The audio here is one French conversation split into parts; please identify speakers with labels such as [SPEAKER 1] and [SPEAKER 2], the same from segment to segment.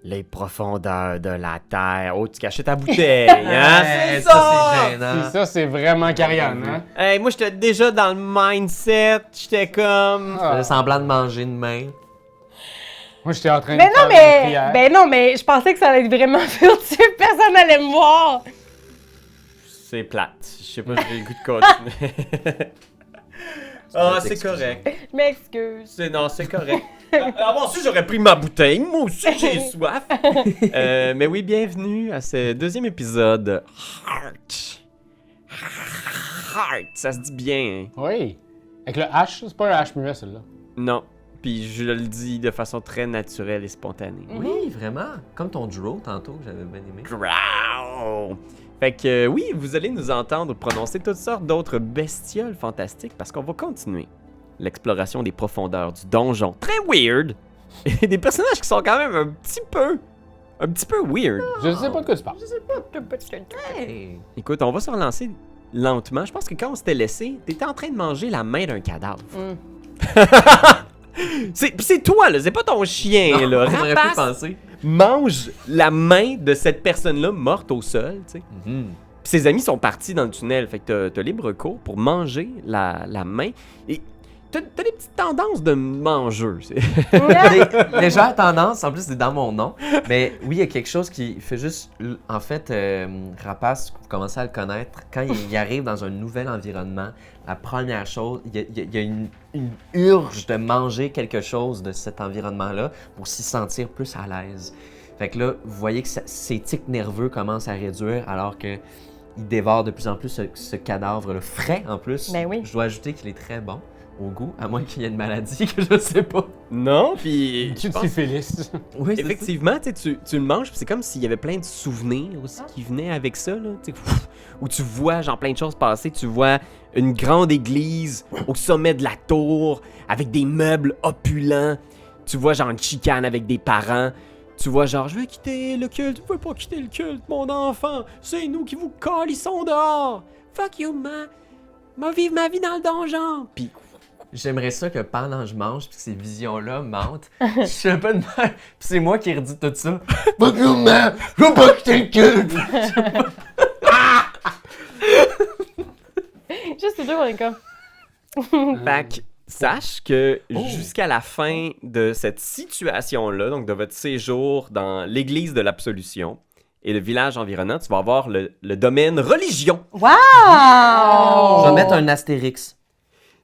[SPEAKER 1] les profondeurs de la terre. Oh, tu cachais ta bouteille, hein?
[SPEAKER 2] Ouais,
[SPEAKER 1] C'est ça!
[SPEAKER 2] c'est gênant.
[SPEAKER 3] Puis ça, c'est vraiment Karian, hein?
[SPEAKER 1] Hey, moi, j'étais déjà dans le mindset. J'étais comme...
[SPEAKER 3] Ah.
[SPEAKER 2] Faisais semblant de manger de main.
[SPEAKER 3] Moi, j'étais en train de
[SPEAKER 4] Mais
[SPEAKER 3] faire
[SPEAKER 4] non,
[SPEAKER 3] une prière.
[SPEAKER 4] mais... Ben non, mais je pensais que ça allait être vraiment furtif. Personne n'allait me voir.
[SPEAKER 1] C'est plate. Je sais pas, j'ai le goût de continuer. Ah, c'est correct.
[SPEAKER 4] Je m'excuse.
[SPEAKER 1] Non, c'est correct. Avant aussi, j'aurais pris ma bouteille. Moi aussi, j'ai soif. Mais oui, bienvenue à ce deuxième épisode de Heart. Heart, ça se dit bien. Hein?
[SPEAKER 3] Oui. Avec le H, c'est pas un H muet, celui-là.
[SPEAKER 1] Non. Puis je le dis de façon très naturelle et spontanée.
[SPEAKER 2] Oui, vraiment. Comme ton draw tantôt, j'avais bien aimé.
[SPEAKER 1] Growl. Fait que oui, vous allez nous entendre prononcer toutes sortes d'autres bestioles fantastiques parce qu'on va continuer l'exploration des profondeurs du donjon. Très weird! Et des personnages qui sont quand même un petit peu weird.
[SPEAKER 3] Je sais pas de quoi tu parles.
[SPEAKER 2] Hey!
[SPEAKER 1] Écoute, on va se relancer lentement. Je pense que quand on s'était laissé, t'étais en train de manger la main d'un cadavre. C'est toi, là, c'est pas ton chien, là.
[SPEAKER 2] On aurait pu
[SPEAKER 1] Rapace
[SPEAKER 2] penser.
[SPEAKER 1] mange la main de cette personne-là morte au sol, tu sais.
[SPEAKER 2] Mhm.
[SPEAKER 1] Puis ses amis sont partis dans le tunnel, fait que t'as libre cours pour manger la main. Et t'as des petites tendances de mangeur.
[SPEAKER 2] Légère tendance, en plus c'est dans mon nom. Mais oui, il y a quelque chose qui fait juste. En fait, Rapace, vous commencez à le connaître, quand il arrive dans un nouvel environnement, la première chose, il y a une urge de manger quelque chose de cet environnement-là pour s'y sentir plus à l'aise. Fait que là, vous voyez que ses tics nerveux commencent à réduire alors que il dévore de plus en plus ce cadavre-là, frais en plus.
[SPEAKER 4] Ben oui.
[SPEAKER 2] Je dois ajouter qu'il est très bon au goût, à moins qu'il y ait une maladie que je sais pas.
[SPEAKER 1] Non, puis
[SPEAKER 3] Tu
[SPEAKER 1] je
[SPEAKER 3] te
[SPEAKER 1] pense-
[SPEAKER 3] syphilis.
[SPEAKER 2] Oui,
[SPEAKER 1] effectivement, tu le manges, puis c'est comme s'il y avait plein de souvenirs aussi qui venaient avec ça, là, tu sais, où tu vois genre plein de choses passer. Tu vois une grande église au sommet de la tour avec des meubles opulents. Tu vois genre une chicane avec des parents. Tu vois genre, je vais quitter le culte, vous pouvez pas quitter le culte, mon enfant. C'est nous qui vous calissons dehors. Fuck you, ma vivre ma vie dans le donjon. Puis
[SPEAKER 2] J'aimerais ça que pendant que je mange, puis que ces visions-là mentent, je suis un peu de même, puis c'est moi qui redis tout ça. Fuck you, man! Je veux pas quitter le culte!
[SPEAKER 4] Juste les deux, on est comme...
[SPEAKER 1] Fait que, sache que jusqu'à la fin de cette situation-là, donc de votre séjour dans l'église de l'Absolution et le village environnant, tu vas avoir le domaine religion.
[SPEAKER 4] Wow!
[SPEAKER 2] Je vais mettre un astérix.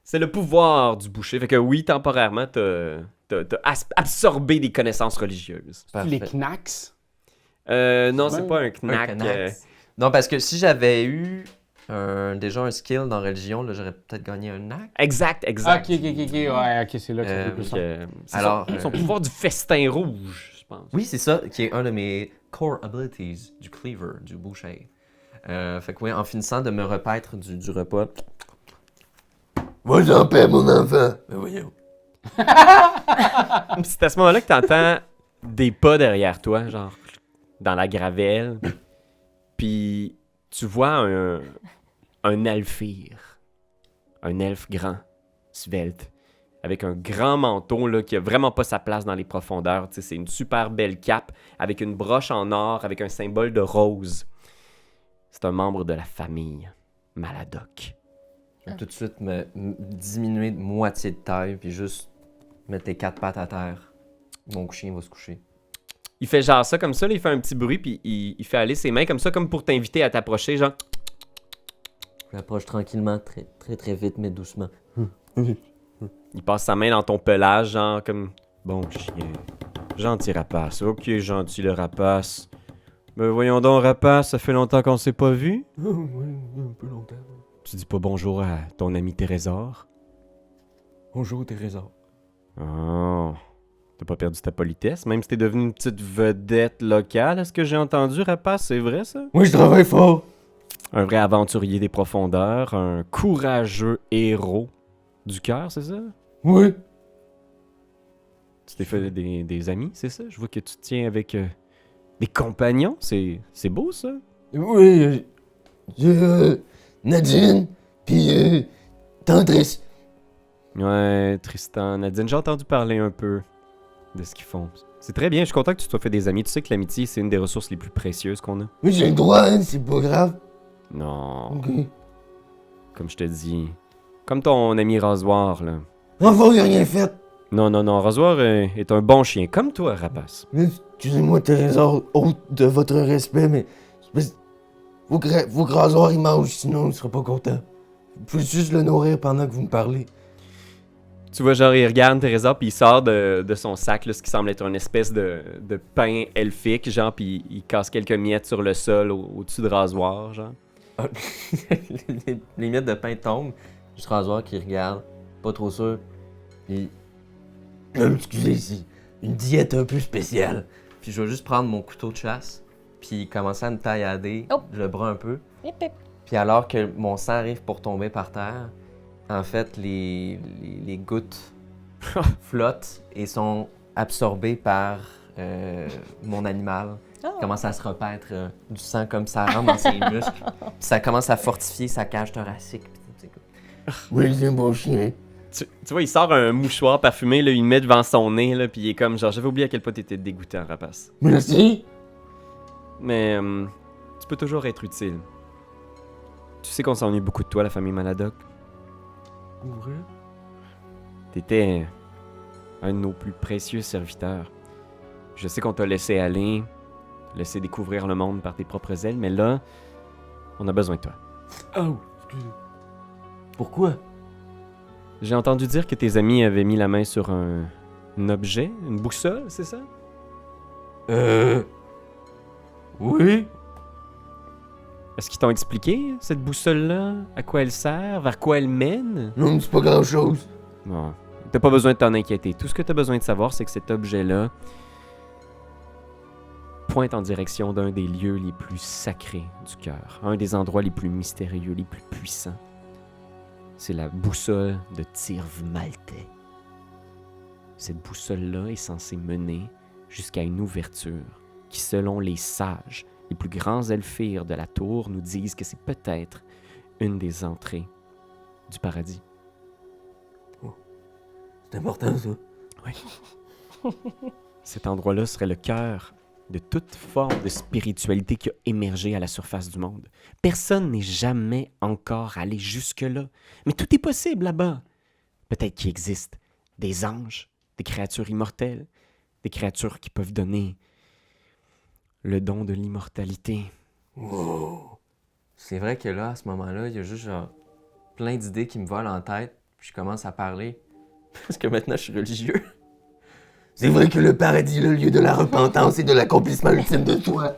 [SPEAKER 1] C'est le pouvoir du boucher. Fait que oui, temporairement, t'as absorbé des connaissances religieuses.
[SPEAKER 3] Les
[SPEAKER 2] Parfait.
[SPEAKER 3] knacks.
[SPEAKER 1] Non, c'est
[SPEAKER 3] Ouais.
[SPEAKER 1] pas un knack.
[SPEAKER 2] Un knack. Non, parce que si j'avais eu déjà un skill dans religion, là, j'aurais peut-être gagné un knack.
[SPEAKER 1] Exact.
[SPEAKER 3] Ok, ouais, ok, c'est là que ça fait plus
[SPEAKER 1] Fait
[SPEAKER 3] sens.
[SPEAKER 1] que, c'est
[SPEAKER 2] Alors,
[SPEAKER 1] son pouvoir du festin rouge, je pense.
[SPEAKER 2] Oui, c'est ça, qui est un de mes core abilities du cleaver, du boucher. Fait que oui, en finissant de me repaître du repas. Va-t'en paix, mon enfant! Mais voyons.
[SPEAKER 1] Puis c'est à ce moment-là que t'entends des pas derrière toi, genre dans la gravelle. Puis tu vois un alphire. Un elfe grand, svelte, avec un grand manteau là, qui a vraiment pas sa place dans les profondeurs. Tu sais, c'est une super belle cape avec une broche en or, avec un symbole de rose. C'est un membre de la famille Maladoc.
[SPEAKER 2] Je vais tout de suite me diminuer de moitié de taille, puis juste mettre les 4 pattes à terre. Mon chien va se coucher.
[SPEAKER 1] Il fait genre ça comme ça, là, il fait un petit bruit, puis il fait aller ses mains comme ça, comme pour t'inviter à t'approcher, genre...
[SPEAKER 2] Je m'approche tranquillement, très, très, très vite, mais doucement.
[SPEAKER 1] Il passe sa main dans ton pelage, genre comme... Bon chien, gentil rapace, ok gentil le rapace. Mais voyons donc rapace, ça fait longtemps qu'on s'est pas vu.
[SPEAKER 2] Oui, un peu longtemps.
[SPEAKER 1] Tu dis pas bonjour à ton ami Trésor?
[SPEAKER 2] Bonjour, Trésor.
[SPEAKER 1] Oh, t'as pas perdu ta politesse, même si t'es devenu une petite vedette locale, est-ce que j'ai entendu rapace, c'est vrai ça?
[SPEAKER 2] Oui, je travaille fort.
[SPEAKER 1] Un vrai aventurier des profondeurs, un courageux héros du cœur, c'est ça?
[SPEAKER 2] Oui.
[SPEAKER 1] Tu t'es fait des amis, c'est ça? Je vois que tu te tiens avec des compagnons, c'est beau ça?
[SPEAKER 2] Oui, Nadine, puis Tendresse.
[SPEAKER 1] Ouais, Tristan, Nadine, j'ai entendu parler un peu. de ce qu'ils font. C'est très bien, je suis content que tu te sois fait des amis. Tu sais que l'amitié, c'est une des ressources les plus précieuses qu'on a.
[SPEAKER 5] Mais j'ai le droit, hein, c'est pas grave.
[SPEAKER 1] Non,
[SPEAKER 5] Ok.
[SPEAKER 1] comme je te dis. Comme ton ami Rasoir, là.
[SPEAKER 5] Enfin, j'ai rien fait.
[SPEAKER 1] Non, Rasoir est un bon chien, comme toi, rapace.
[SPEAKER 5] Mais excusez-moi, Trésor, haute de votre respect, mais... Faut que Rasoir il mange, sinon il sera pas content. Vous pouvez juste le nourrir pendant que vous me parlez.
[SPEAKER 1] Tu vois, genre, il regarde Teresa, puis il sort de son sac, là, ce qui semble être une espèce de pain elfique, genre, puis il casse quelques miettes sur le sol au-dessus de Rasoir, genre.
[SPEAKER 2] les miettes de pain tombent. Juste Rasoir qui regarde, pas trop sûr. Puis
[SPEAKER 5] Excusez, c'est une diète un peu spéciale.
[SPEAKER 2] Puis je vais juste prendre mon couteau de chasse, puis commencer à me taillader
[SPEAKER 4] Oh.
[SPEAKER 2] le bras un peu.
[SPEAKER 4] Hip, hip.
[SPEAKER 2] Puis alors que mon sang arrive pour tomber par terre, en fait, les gouttes flottent et sont absorbées par mon animal.
[SPEAKER 4] Ah.
[SPEAKER 2] Il commence à se repaître du sang comme ça rentre dans ses muscles. Puis ça commence à fortifier sa cage thoracique. Puis c'est comme-
[SPEAKER 5] Oui, c'est un bon chien.
[SPEAKER 1] Tu vois, il sort un mouchoir parfumé, là, il le met devant son nez, là, puis il est comme, genre, j'avais oublié à quel point t'étais dégoûtant, rapace.
[SPEAKER 5] Merci.
[SPEAKER 1] Mais tu peux toujours être utile. Tu sais qu'on s'ennuie beaucoup de toi, la famille Maladoc. T'étais un de nos plus précieux serviteurs. Je sais qu'on t'a laissé aller, laissé découvrir le monde par tes propres ailes, mais là, on a besoin de toi.
[SPEAKER 5] Oh, excusez. Pourquoi?
[SPEAKER 1] J'ai entendu dire que tes amis avaient mis la main sur un objet, une boussole, c'est ça?
[SPEAKER 5] Oui.
[SPEAKER 1] Est-ce qu'ils t'ont expliqué, cette boussole-là? À quoi elle sert? Vers quoi elle mène?
[SPEAKER 5] Non, c'est pas grand-chose.
[SPEAKER 1] Bon, t'as pas besoin de t'en inquiéter. Tout ce que t'as besoin de savoir, c'est que cet objet-là pointe en direction d'un des lieux les plus sacrés du cœur, un des endroits les plus mystérieux, les plus puissants. C'est la boussole de Tirv Maltais. Cette boussole-là est censée mener jusqu'à une ouverture qui, selon les sages, les plus grands elfires de la tour, nous disent que c'est peut-être une des entrées du paradis.
[SPEAKER 5] C'est important, ça.
[SPEAKER 1] Cet endroit-là serait le cœur de toute forme de spiritualité qui a émergé à la surface du monde. Personne n'est jamais encore allé jusque-là. Mais tout est possible là-bas. Peut-être qu'il existe des anges, des créatures immortelles, des créatures qui peuvent donner le don de l'immortalité.
[SPEAKER 5] Wow.
[SPEAKER 2] C'est vrai que là, à ce moment-là, il y a juste genre plein d'idées qui me volent en tête. Puis je commence à parler. Parce que maintenant, je suis religieux.
[SPEAKER 5] C'est vrai que le paradis est le lieu de la repentance et de l'accomplissement ultime de soi.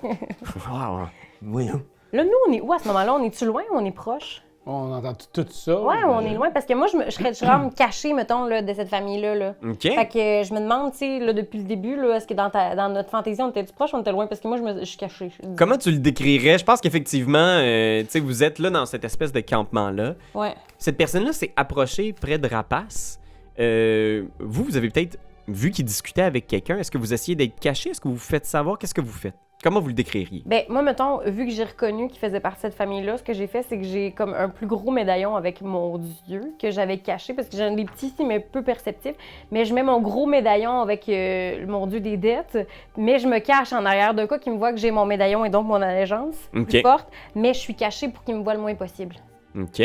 [SPEAKER 1] Wow.
[SPEAKER 5] Voyons.
[SPEAKER 4] Là, nous, on est où à ce moment-là? On est-tu loin ou on est proche?
[SPEAKER 3] On entend tout ça.
[SPEAKER 4] Ouais, on est loin parce que moi, je serais genre me cacher, mettons, là, de cette famille-là. Là.
[SPEAKER 1] OK.
[SPEAKER 4] Fait que je me demande, tu sais, là, depuis le début, là, est-ce que dans notre fantaisie, on était-tu proche ou on était loin? Parce que moi, je suis cachée.
[SPEAKER 1] Comment tu le décrirais? Je pense qu'effectivement, tu sais, vous êtes là dans cette espèce de campement-là.
[SPEAKER 4] Ouais.
[SPEAKER 1] Cette personne-là s'est approchée près de Rapace. Vous avez peut-être vu qu'il discutait avec quelqu'un. Est-ce que vous essayez d'être caché? Est-ce que vous vous faites savoir? Qu'est-ce que vous faites? Comment vous le décririez?
[SPEAKER 4] Ben, moi, mettons, vu que j'ai reconnu qu'il faisait partie de cette famille-là, ce que j'ai fait, c'est que j'ai comme un plus gros médaillon avec mon dieu que j'avais caché, parce que j'en ai des petits ici, mais peu perceptifs. Mais je mets mon gros médaillon avec mon dieu des dettes, mais je me cache en arrière d'un cas qui me voit que j'ai mon médaillon et donc mon allégeance
[SPEAKER 1] Ok.
[SPEAKER 4] plus forte, mais je suis cachée pour qu'il me voit le moins possible.
[SPEAKER 1] OK.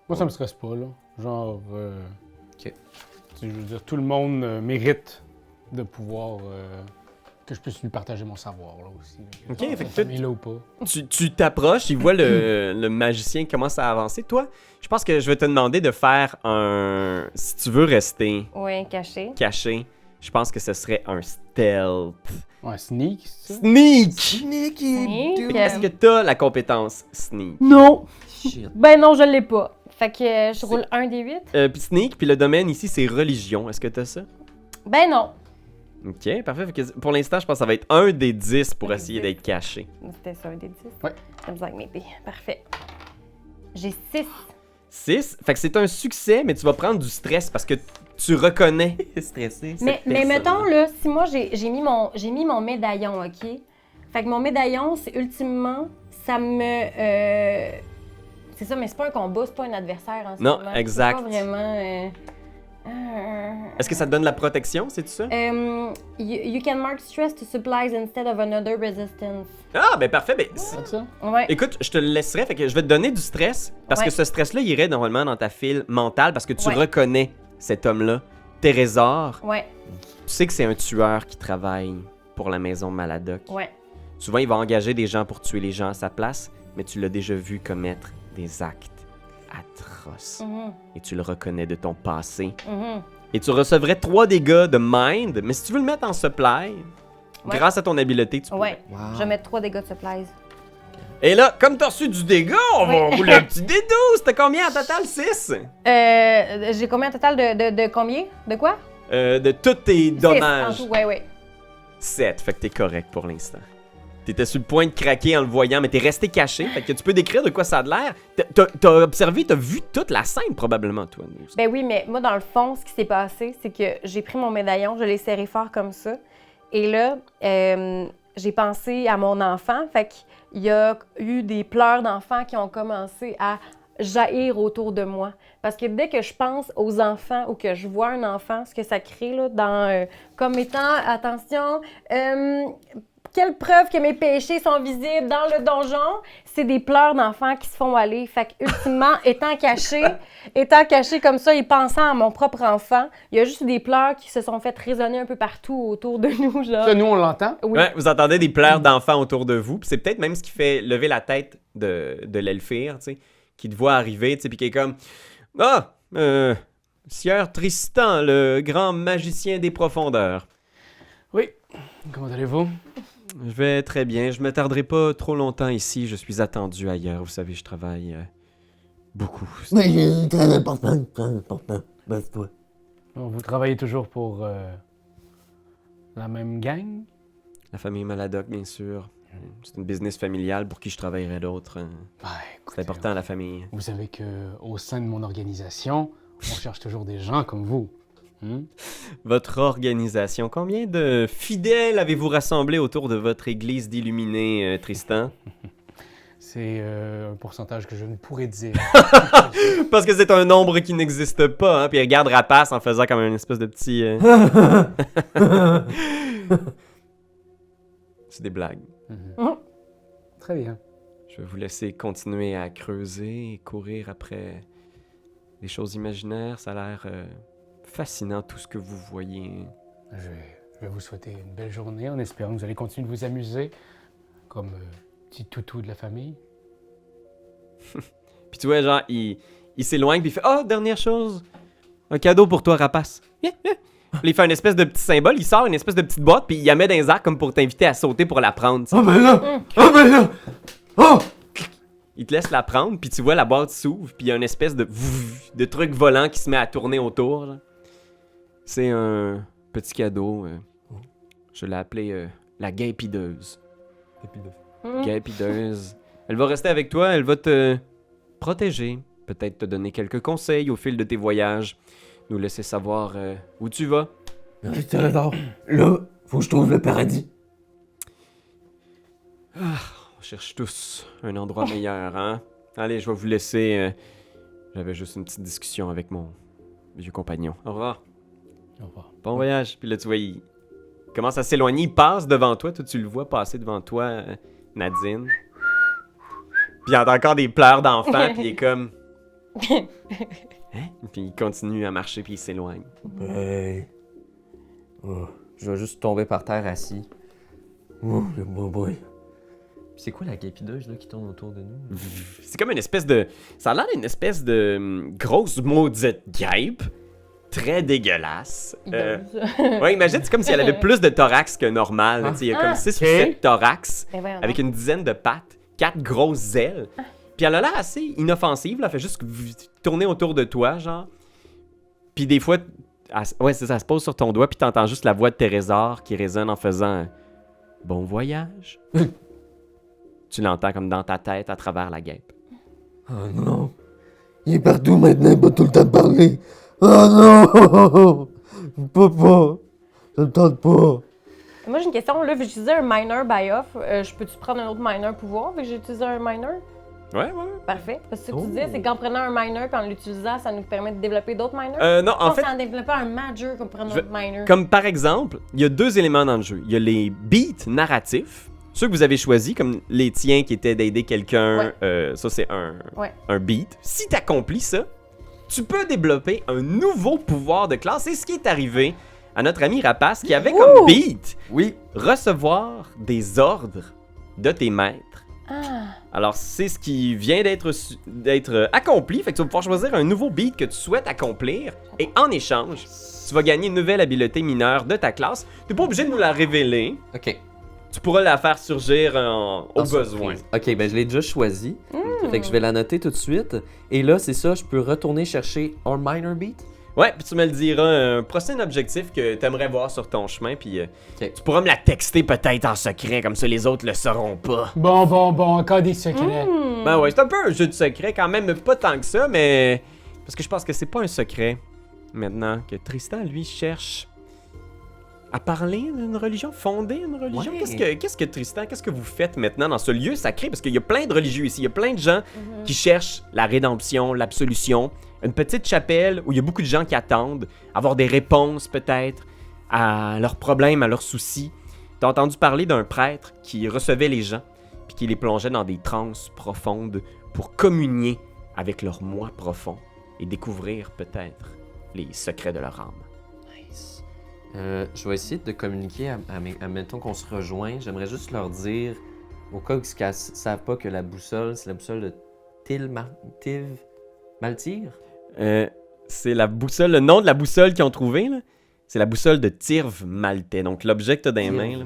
[SPEAKER 3] Moi, ça me stresse pas, là. Genre.
[SPEAKER 2] Ok.
[SPEAKER 3] Je veux dire, tout le monde mérite de pouvoir. Que je puisse lui partager mon savoir, là aussi. Là.
[SPEAKER 1] Ok, fait que
[SPEAKER 3] Cette
[SPEAKER 1] toi,
[SPEAKER 3] famille-là ou pas.
[SPEAKER 1] tu t'approches, il voit le magicien qui commence à avancer. Toi, je pense que je vais te demander de faire un... Si tu veux rester
[SPEAKER 4] Ouais, caché.
[SPEAKER 1] caché, je pense que ce serait un stealth.
[SPEAKER 3] Ouais, sneak, c'est ça?
[SPEAKER 1] Sneak!
[SPEAKER 4] Sneak.
[SPEAKER 1] Est-ce que t'as la compétence sneak?
[SPEAKER 4] Non!
[SPEAKER 2] Shit.
[SPEAKER 4] Ben non, je l'ai pas. Fait que je roule un des 8.
[SPEAKER 1] Puis sneak, puis le domaine ici, c'est religion. Est-ce que t'as ça?
[SPEAKER 4] Ben non.
[SPEAKER 1] Ok, parfait. Fait que pour l'instant, je pense que ça va être un des 10 pour
[SPEAKER 4] Un
[SPEAKER 1] essayer
[SPEAKER 4] des
[SPEAKER 1] d'être caché.
[SPEAKER 4] C'était ça, un des 10.
[SPEAKER 3] Ouais.
[SPEAKER 4] Ça me like maybe. Parfait. J'ai 6.
[SPEAKER 1] 6, fait que c'est un succès, mais tu vas prendre du stress parce que tu reconnais.
[SPEAKER 2] Stressé.
[SPEAKER 4] Mais
[SPEAKER 1] personne-là.
[SPEAKER 4] mettons, là, si moi, j'ai mis mon médaillon, OK? Fait que mon médaillon, c'est ultimement, ça me... c'est ça, mais c'est pas un combat, c'est pas un adversaire en ce
[SPEAKER 1] Non,
[SPEAKER 4] moment.
[SPEAKER 1] exact.
[SPEAKER 4] C'est pas vraiment...
[SPEAKER 1] Est-ce que ça te donne la protection, c'est ça?
[SPEAKER 4] You can mark stress to supplies instead of another resistance.
[SPEAKER 1] Ah, ben parfait. Ben,
[SPEAKER 3] C'est ça?
[SPEAKER 4] Ouais.
[SPEAKER 1] écoute, je te le laisserai, fait que je vais te donner du stress, parce
[SPEAKER 4] Ouais.
[SPEAKER 1] que ce stress-là, il irait normalement dans ta file mentale, parce que tu
[SPEAKER 4] Ouais.
[SPEAKER 1] reconnais cet homme-là, Thérésor.
[SPEAKER 4] Ouais.
[SPEAKER 1] Tu sais que c'est un tueur qui travaille pour la maison Maladoc.
[SPEAKER 4] Ouais.
[SPEAKER 1] Souvent, il va engager des gens pour tuer les gens à sa place, mais tu l'as déjà vu commettre des actes atroces.
[SPEAKER 4] Mhm.
[SPEAKER 1] Et tu le reconnais de ton passé.
[SPEAKER 4] Mhm.
[SPEAKER 1] Et tu recevrais 3 dégâts de mind, mais si tu veux le mettre en supply,
[SPEAKER 4] Ouais.
[SPEAKER 1] grâce à ton habileté, tu peux.
[SPEAKER 4] Ouais.
[SPEAKER 2] Wow.
[SPEAKER 4] Je vais mettre 3 dégâts de supplies.
[SPEAKER 1] Et là, comme t'as reçu du dégât, on va rouler un petit D12. T'as combien en total? 6?
[SPEAKER 4] J'ai combien au total de combien? De quoi?
[SPEAKER 1] De tous tes
[SPEAKER 4] 6
[SPEAKER 1] dommages.
[SPEAKER 4] en tout, ouais.
[SPEAKER 1] 7, fait que t'es correct pour l'instant. T'étais sur le point de craquer en le voyant, mais t'es resté caché, fait que tu peux décrire de quoi ça a l'air. T'as observé, t'as vu toute la scène probablement, toi.
[SPEAKER 4] Ben oui, mais moi, dans le fond, ce qui s'est passé, c'est que j'ai pris mon médaillon, je l'ai serré fort comme ça. Et là, j'ai pensé à mon enfant. Fait qu'il y a eu des pleurs d'enfants qui ont commencé à jaillir autour de moi. Parce que dès que je pense aux enfants ou que je vois un enfant, ce que ça crée là, dans, comme étant, attention, quelle preuve que mes péchés sont visibles dans le donjon, c'est des pleurs d'enfants qui se font aller. Fait que, ultimement, étant caché comme ça et pensant à mon propre enfant, il y a juste des pleurs qui se sont fait résonner un peu partout autour de nous, genre.
[SPEAKER 3] Ça, nous, on l'entend.
[SPEAKER 4] Oui.
[SPEAKER 1] Ouais, vous entendez des pleurs d'enfants autour de vous, puis c'est peut-être même ce qui fait lever la tête de l'Elfire, tu sais, qui te voit arriver, tu sais, puis qui est comme « Ah, Sieur Tristan, le grand magicien des profondeurs.
[SPEAKER 3] Oui. Comment allez-vous?
[SPEAKER 1] Je vais très bien, je me tarderai pas trop longtemps ici, je suis attendu ailleurs, vous savez, je travaille beaucoup.
[SPEAKER 5] Mais c'est très important, très important. Baisse-toi.
[SPEAKER 3] Bon, vous travaillez toujours pour la même gang?
[SPEAKER 1] La famille Maladoc, bien sûr. C'est une business familiale pour qui je travaillerais d'autre.
[SPEAKER 3] Ben,
[SPEAKER 1] C'est
[SPEAKER 3] écoutez,
[SPEAKER 1] important, la famille.
[SPEAKER 3] vous savez qu'au sein de mon organisation, on cherche toujours des gens comme vous. Hmm?
[SPEAKER 1] Votre organisation, combien de fidèles avez-vous rassemblé autour de votre église d'illuminés, Tristan?
[SPEAKER 3] C'est un pourcentage que je ne pourrais dire.
[SPEAKER 1] Parce que c'est un nombre qui n'existe pas, hein? Puis il regarde Rapace en faisant comme une espèce de petit... C'est des blagues.
[SPEAKER 3] Mhm. Très bien.
[SPEAKER 1] Je vais vous laisser continuer à creuser et courir après des choses imaginaires. Ça a l'air fascinant tout ce que vous voyez.
[SPEAKER 3] Je vais vous souhaiter une belle journée en espérant que vous allez continuer de vous amuser comme petit toutou de la famille.
[SPEAKER 1] Puis tu vois, genre, il s'éloigne puis il fait « Oh, dernière chose, un cadeau pour toi, Rapace. Puis il fait une espèce de petit symbole, il sort une espèce de petite boîte puis il la met dans les airs comme pour t'inviter à sauter pour la prendre. tu sais.
[SPEAKER 5] Oh ben là! Oh ben là! Oh!
[SPEAKER 1] Il te laisse la prendre, puis tu vois la boîte s'ouvre, puis il y a une espèce de truc volant qui se met à tourner autour. Là. C'est un petit cadeau. Je l'ai appelé la guépideuse.
[SPEAKER 4] Mhm.
[SPEAKER 1] Guépideuse. Elle va rester avec toi, elle va te protéger, peut-être te donner quelques conseils au fil de tes voyages, nous laisser savoir où tu vas.
[SPEAKER 5] Merci, Thérésor. Là, faut que je trouve le paradis.
[SPEAKER 1] On cherche tous un endroit meilleur, hein? Allez, je vais vous laisser. J'avais juste une petite discussion avec mon vieux compagnon. Au revoir.
[SPEAKER 3] Au revoir.
[SPEAKER 1] Bon voyage. Puis là, tu vois, il commence à s'éloigner. Il passe devant toi. Toi, tu le vois passer devant toi, Nadine. Puis il entend encore des pleurs d'enfants. Puis il est comme... Hein? Puis il continue à marcher. Puis il s'éloigne.
[SPEAKER 5] Hey. Oh,
[SPEAKER 2] Je vais juste tomber par terre assis.
[SPEAKER 5] oh, le bon boy.
[SPEAKER 2] C'est quoi la guépideuse là, qui tourne autour de nous?
[SPEAKER 1] C'est comme une espèce de... Ça a l'air d'une espèce de grosse maudite guêpe. Très dégueulasse. Ouais, imagine, c'est comme si elle avait plus de thorax que normal. là, tu sais, il y a comme 6 ou 7 thorax.
[SPEAKER 4] Ben voyons
[SPEAKER 1] Avec
[SPEAKER 4] donc.
[SPEAKER 1] une dizaine de pattes, 4 grosses ailes. Puis elle a l'air assez inoffensive, là, elle fait juste tourner autour de toi, genre. Puis des fois, ouais, c'est ça, elle se pose sur ton doigt, puis t'entends juste la voix de Thérésor qui résonne en faisant « Bon voyage ». Tu l'entends comme dans ta tête à travers la guêpe.
[SPEAKER 5] Oh non. Il est partout maintenant, il va tout le temps parler. Oh non! Je peux pas. Ça me tente pas.
[SPEAKER 4] Moi, j'ai une question. Là, vu que j'utilisais un minor buy-off, je peux-tu prendre un autre minor pouvoir vu que j'ai utilisé un minor?
[SPEAKER 1] Ouais.
[SPEAKER 4] Parfait. Parce que ce que
[SPEAKER 2] Oh.
[SPEAKER 4] tu disais, c'est qu'en prenant un miner et en l'utilisant, ça nous permet de développer d'autres miners.
[SPEAKER 1] Non, en fait,
[SPEAKER 4] en développant un major comme prenant
[SPEAKER 1] Je-
[SPEAKER 4] un miner.
[SPEAKER 1] comme par exemple, il y a 2 éléments dans le jeu. Il y a les beats narratifs, ceux que vous avez choisis, comme les tiens qui étaient d'aider quelqu'un. Ça, c'est un beat. Si tu accomplis ça, tu peux développer un nouveau pouvoir de classe. C'est ce qui est arrivé à notre ami Rapace qui avait comme beat
[SPEAKER 2] Oui.
[SPEAKER 1] recevoir des ordres de tes maîtres.
[SPEAKER 4] Ah,
[SPEAKER 1] Alors, c'est ce qui vient d'être accompli. Fait que tu vas pouvoir choisir un nouveau beat que tu souhaites accomplir. Et en échange, tu vas gagner une nouvelle habileté mineure de ta classe. Tu n'es pas obligé de nous la révéler.
[SPEAKER 2] OK.
[SPEAKER 1] Tu pourras la faire surgir au
[SPEAKER 2] En
[SPEAKER 1] besoin.
[SPEAKER 2] surprise. OK, ben je l'ai déjà choisi. Fait que je vais la noter tout de suite. Et là, c'est ça, je peux retourner chercher un minor beat.
[SPEAKER 1] Ouais, puis tu me le diras, un prochain objectif que tu aimerais voir sur ton chemin. Puis
[SPEAKER 2] Ok.
[SPEAKER 1] tu pourras me la texter peut-être en secret, comme ça les autres le sauront pas.
[SPEAKER 3] Bon, encore des secrets.
[SPEAKER 1] Ben ouais, c'est un peu un jeu de secret quand même, mais pas tant que ça, mais. Parce que je pense que c'est pas un secret maintenant que Tristan, lui, cherche à parler d'une religion, fonder une religion.
[SPEAKER 2] Ouais.
[SPEAKER 1] Qu'est-ce que Tristan, qu'est-ce que vous faites maintenant dans ce lieu sacré? Parce qu'il y a plein de religieux ici, il y a plein de gens qui cherchent la rédemption, l'absolution. Une petite chapelle où il y a beaucoup de gens qui attendent, avoir des réponses peut-être à leurs problèmes, à leurs soucis. T'as entendu parler d'un prêtre qui recevait les gens puis qui les plongeait dans des transes profondes pour communier avec leur moi profond et découvrir peut-être les secrets de leur âme.
[SPEAKER 2] Nice. Je vais essayer de communiquer mettons qu'on se rejoint. J'aimerais juste leur dire, au cas où ils ne savent pas que la boussole, c'est la boussole de Tiv Maltyr.
[SPEAKER 1] C'est la boussole, le nom de la boussole qu'ils ont trouvé, là, c'est la boussole de Tirv Maltais. Donc l'objet que tu as dans les mains, là,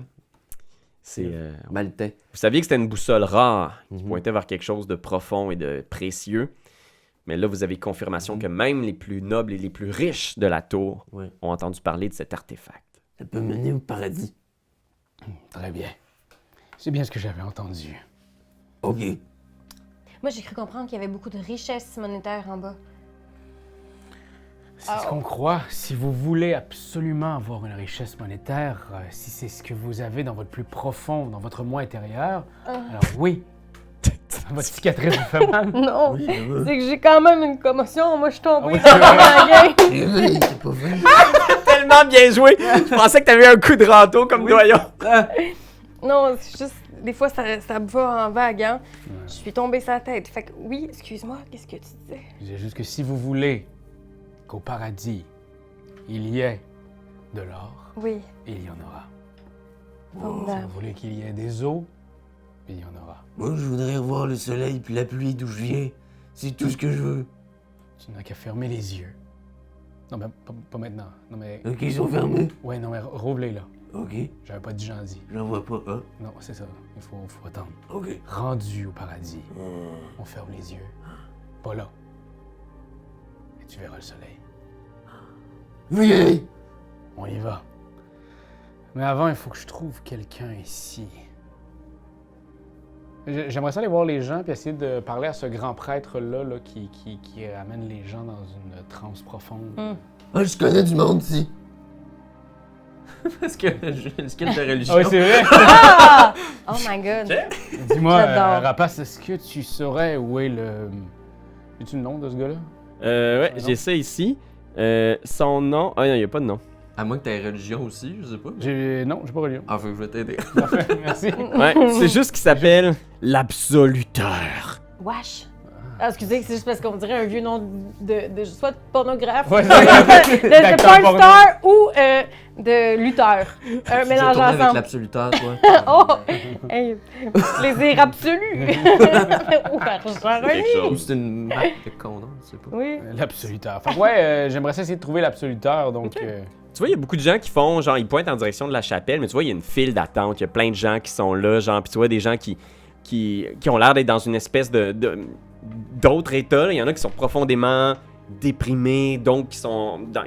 [SPEAKER 1] c'est...
[SPEAKER 2] Maltais.
[SPEAKER 1] Vous saviez que c'était une boussole rare qui
[SPEAKER 2] Mhm.
[SPEAKER 1] pointait vers quelque chose de profond et de précieux. Mais là, vous avez confirmation que même les plus nobles et les plus riches de la tour
[SPEAKER 2] Ouais.
[SPEAKER 1] ont entendu parler de cet artefact.
[SPEAKER 5] Ça peut mener au paradis.
[SPEAKER 3] Très bien. C'est bien ce que j'avais entendu.
[SPEAKER 5] Ok.
[SPEAKER 4] Moi, j'ai cru comprendre qu'il y avait beaucoup de richesses monétaires en bas.
[SPEAKER 3] C'est ce qu'on croit. Si vous voulez absolument avoir une richesse monétaire, si c'est ce que vous avez dans votre plus profond, dans votre moi intérieur, alors oui. Votre cicatrice vous fait mal.
[SPEAKER 4] Non,
[SPEAKER 5] Oui, ça va.
[SPEAKER 4] c'est que j'ai quand même une commotion. Moi, je suis tombée
[SPEAKER 3] Ah oui,
[SPEAKER 4] dans la game.
[SPEAKER 5] Oui, c'est pas vrai.
[SPEAKER 1] Tellement bien joué! Je pensais que t'avais un coup de râteau comme doyon.
[SPEAKER 4] Non, c'est juste, des fois, ça va en vague, hein. Je suis tombée sur la tête. Fait que, oui, excuse-moi, qu'est-ce que tu disais?
[SPEAKER 3] Je disais juste que si vous voulez qu'au paradis, il y ait de l'or,
[SPEAKER 4] Oui,
[SPEAKER 3] il y en aura. Si
[SPEAKER 4] formidable.
[SPEAKER 3] vous voulez qu'il y ait des eaux, il y en aura.
[SPEAKER 5] Moi, je voudrais revoir le soleil puis la pluie d'où je viens. C'est tout ce que je veux.
[SPEAKER 3] Tu n'as qu'à fermer les yeux. Non, mais pas maintenant. Non, mais.
[SPEAKER 5] Ok, ils sont fermés.
[SPEAKER 3] Ouais, non, mais rouvre-les là.
[SPEAKER 5] Ok,
[SPEAKER 3] J'avais pas dit gentil.
[SPEAKER 5] j'en vois pas. Hein?
[SPEAKER 3] Non, c'est ça. Il faut attendre.
[SPEAKER 5] Ok.
[SPEAKER 3] Rendu au paradis, on ferme les yeux. Pas là. Et tu verras le soleil.
[SPEAKER 5] Oui.
[SPEAKER 3] On y va. Mais avant, il faut que je trouve quelqu'un ici. J'aimerais ça aller voir les gens puis essayer de parler à ce grand prêtre-là là, qui amène les gens dans une transe profonde.
[SPEAKER 5] Ah, je connais du monde ici.
[SPEAKER 2] Est-ce que le skill de religion...
[SPEAKER 3] Ah oui, c'est vrai!
[SPEAKER 4] Ah! Oh my god.
[SPEAKER 3] Dis-moi,
[SPEAKER 4] J'adore.
[SPEAKER 3] Rapace, est-ce que tu saurais où est le... As-tu le nom de ce gars-là?
[SPEAKER 1] Ouais,
[SPEAKER 3] Non.
[SPEAKER 1] j'ai ça ici. Son nom... Ah non, il n'y a pas de nom.
[SPEAKER 2] À moins que t'aies religion aussi, je sais pas.
[SPEAKER 3] Non, j'ai pas religion.
[SPEAKER 2] Ah, faut que je vais t'aider.
[SPEAKER 3] Parfait, merci.
[SPEAKER 1] Ouais, c'est juste qu'il s'appelle l'Absoluteur.
[SPEAKER 4] Wesh. Ah, excusez, c'est juste parce qu'on dirait un vieux nom de soit de pornographe,
[SPEAKER 3] Ouais,
[SPEAKER 4] de
[SPEAKER 3] d'acteur
[SPEAKER 4] porn
[SPEAKER 3] porno.
[SPEAKER 4] star ou de lutteur. Un
[SPEAKER 2] Tu
[SPEAKER 4] mélange
[SPEAKER 2] tourner avec
[SPEAKER 4] ensemble.
[SPEAKER 2] l'absoluteur, toi.
[SPEAKER 4] Oh! Hey, plaisir absolu! Ou argent remis.
[SPEAKER 2] Ou c'est une marque de condom, je sais pas.
[SPEAKER 4] Oui.
[SPEAKER 3] L'absoluteur. Fait que ouais, j'aimerais ça essayer de trouver l'absoluteur, donc...
[SPEAKER 1] Tu vois, il y a beaucoup de gens qui font, genre, ils pointent en direction de la chapelle, mais tu vois, il y a une file d'attente, il y a plein de gens qui sont là, genre, puis tu vois des gens qui ont l'air d'être dans une espèce d'autre état, là. Il y en a qui sont profondément déprimés, d'autres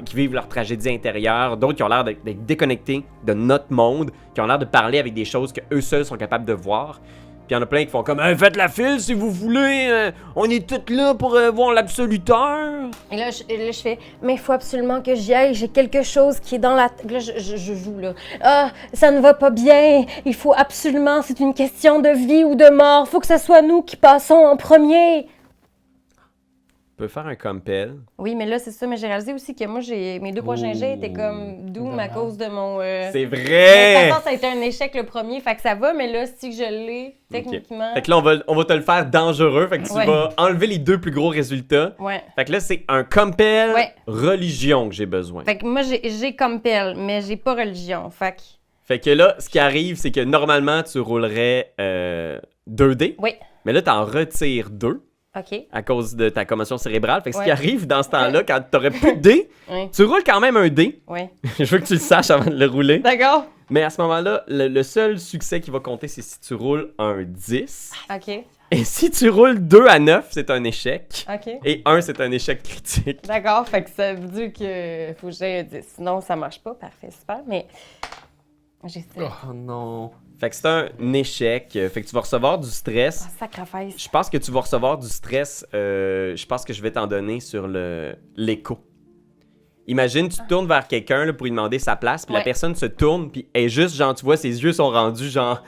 [SPEAKER 1] qui vivent leur tragédie intérieure, d'autres qui ont l'air d'être déconnectés de notre monde, qui ont l'air de parler avec des choses que eux seuls sont capables de voir. Puis il y en a plein qui font comme faites la file si vous voulez, on est tous là pour voir l'absoluteur.
[SPEAKER 4] Et là, je fais, mais il faut absolument que j'y aille, j'ai quelque chose qui est dans la... Là, je joue, là. Ah, ça ne va pas bien, il faut absolument, c'est une question de vie ou de mort, faut que ce soit nous qui passons en premier.
[SPEAKER 1] On peut faire un compel.
[SPEAKER 4] Oui, mais là, c'est ça, mais j'ai réalisé aussi que moi, mes 2 prochains jets étaient comme doom à cause de mon...
[SPEAKER 1] C'est vrai!
[SPEAKER 4] De toute façon, ça a été un échec le premier, fait que ça va, mais là, si je l'ai, techniquement...
[SPEAKER 1] Fait que là, on va te le faire dangereux, fait que tu vas enlever les 2 plus gros résultats.
[SPEAKER 4] Ouais.
[SPEAKER 1] Fait que là, c'est un compel religion que j'ai besoin.
[SPEAKER 4] Fait que moi, j'ai compel, mais j'ai pas religion,
[SPEAKER 1] Fait que là, ce qui arrive, c'est que normalement, tu roulerais 2 dés.
[SPEAKER 4] Oui.
[SPEAKER 1] Mais là, t'en retires 2
[SPEAKER 4] OK.
[SPEAKER 1] à cause de ta commotion cérébrale. Fait que ce qui arrive dans ce temps-là, quand t'aurais plus de dés, tu roules quand même un dé.
[SPEAKER 4] Oui.
[SPEAKER 1] Je veux que tu le saches avant de le rouler.
[SPEAKER 4] D'accord.
[SPEAKER 1] Mais à ce moment-là, le seul succès qui va compter, c'est si tu roules un 10.
[SPEAKER 4] OK.
[SPEAKER 1] Et si tu roules 2 à 9, c'est un échec.
[SPEAKER 4] OK.
[SPEAKER 1] Et 1, c'est un échec critique.
[SPEAKER 4] D'accord, fait que ça veut dire que faut que j'aille un 10. Sinon, ça marche pas. Parfait, super. Mais j'ai ça.
[SPEAKER 2] Oh non.
[SPEAKER 1] Fait que c'est un échec. Fait que tu vas recevoir du stress.
[SPEAKER 4] Oh, sacrifice.
[SPEAKER 1] Je pense que tu vas recevoir du stress. Je pense que je vais t'en donner sur l'écho. Imagine, tu te tournes vers quelqu'un là, pour lui demander sa place, puis la personne se tourne, puis elle est juste, genre, tu vois, ses yeux sont rendus, genre,